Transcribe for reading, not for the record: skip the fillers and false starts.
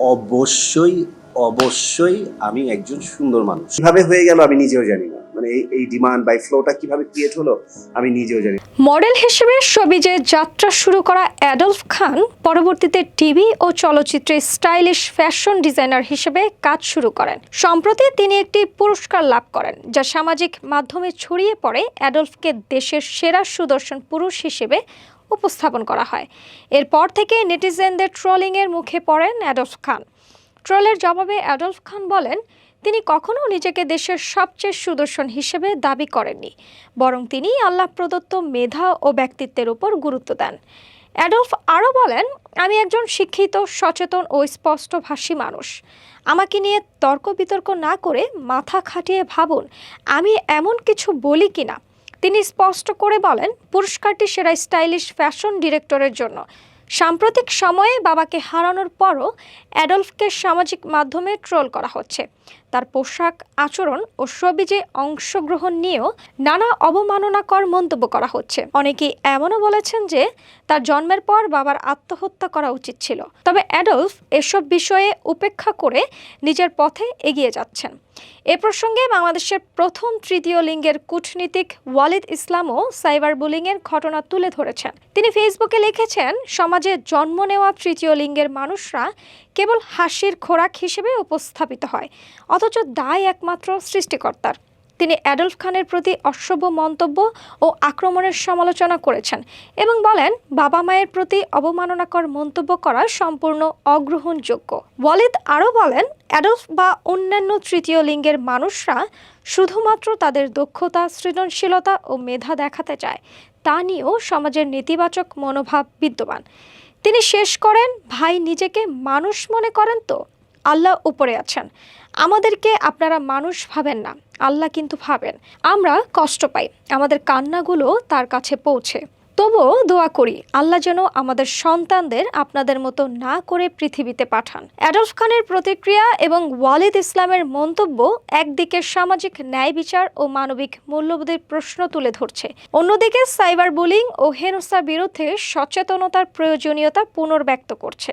অবশ্যই অবশ্যই আমি একজন সুন্দর মানুষ। কিভাবে হয়ে গেল আমি নিজেও জানি না, মানে এই ডিমান্ড বাই ফ্লোটা কিভাবে ক্রিয়েট হলো আমি নিজেও জানি না। মডেল হিসেবে শোবিজে যাত্রা শুরু করা অ্যাডলফ খান পরবর্তীতে টিভি ও চলচ্চিত্রে স্টাইলিশ ফ্যাশন ডিজাইনার হিসেবে কাজ শুরু করেন। সম্প্রতি তিনি একটি পুরস্কার লাভ করেন, যা সামাজিক মাধ্যমে ছড়িয়ে পড়ে অ্যাডলফকে দেশের সেরা সুদর্শন পুরুষ হিসেবে উপস্থাপন করা হয়। এরপর থেকে নেটিজেনদের ট্রোলিংয়ের মুখে পড়েন অ্যাডলফ খান। ট্রোলের জবাবে অ্যাডলফ খান বলেন, তিনি কখনো নিজেকে দেশের সবচেয়ে সুদর্শন হিসেবে দাবি করেননি, বরং তিনি আল্লাহ প্রদত্ত মেধা ও ব্যক্তিত্বের উপর গুরুত্ব দেন। অ্যাডলফ আরও বলেন, আমি একজন শিক্ষিত, সচেতন ও স্পষ্টভাষী মানুষ। আমাকে নিয়ে তর্ক বিতর্ক না করে মাথা খাটিয়ে ভাবুন আমি এমন কিছু বলি কিনা। তিনি স্পষ্ট করে বলেন, পুরস্কারটি সেরা স্টাইলিশ ফ্যাশন ডিরেক্টরের জন্য। সাম্প্রতিক সময়ে বাবাকে হারানোর পরও অ্যাডলফকে সামাজিক মাধ্যমে ট্রোল করা হচ্ছে। তার পোশাক, আচরণ ও শোবিজে অংশগ্রহণ নিয়েও নানা অবমাননাকর মন্তব্য করা হচ্ছে। অনেকেই এমনও বলেছেন যে তার জন্মের পর বাবার আত্মহত্যা করা উচিত ছিল। তবে অ্যাডলফ এসব বিষয়ে উপেক্ষা করে নিজের পথে এগিয়ে যাচ্ছেন। এ প্রসঙ্গে বাংলাদেশের প্রথম তৃতীয় লিঙ্গের কূটনীতিক ওয়ালিদ ইসলামও সাইবার বুলিংয়ের ঘটনা তুলে ধরেছেন। তিনি ফেসবুকে লিখেছেন, সমাজে জন্ম নেওয়া তৃতীয় লিঙ্গের মানুষরা কেবল হাসির খোরাক হিসেবে উপস্থাপিত হয়, অথচ দায় একমাত্র সৃষ্টিকর্তার। তিনি অ্যাডলফ খানের প্রতি অসভ্য মন্তব্য ও আক্রমণের সমালোচনা করেছেন এবং বলেন, বাবা মায়ের প্রতি অবমাননাকর মন্তব্য করা সম্পূর্ণ অগ্রহণযোগ্য। ওয়ালিদ আরও বলেন, অ্যাডলফ বা অন্যান্য তৃতীয় লিঙ্গের মানুষরা শুধুমাত্র তাদের দক্ষতা, সৃজনশীলতা ও মেধা দেখাতে চায়, তা নিয়েও সমাজের নেতিবাচক মনোভাব বিদ্যমান। তিনি শেষ করেন, ভাই নিজেকে মানুষ মনে করেন তো? আল্লাহ উপরে আছেন। আমাদেরকে আপনারা মানুষ ভাবেন না, আল্লাহ কিন্তু ভাবেন। আমরা কষ্ট পাই, আমাদের কান্নাগুলো তার কাছে পৌঁছে। তবুও দোয়া করি আল্লাহ যেন আমাদের সন্তানদের আপনাদের মতো না করে পৃথিবীতে পাঠান। অ্যাডলফ খানের প্রতিক্রিয়া এবং ওয়ালিদ ইসলামের মন্তব্য একদিকে সামাজিক ন্যায় বিচার ও মানবিক মূল্যবোধের প্রশ্ন তুলে ধরছে, অন্যদিকে সাইবার বুলিং ও হেনস্থার বিরুদ্ধে সচেতনতার প্রয়োজনীয়তা পুনর্ব্যক্ত করছে।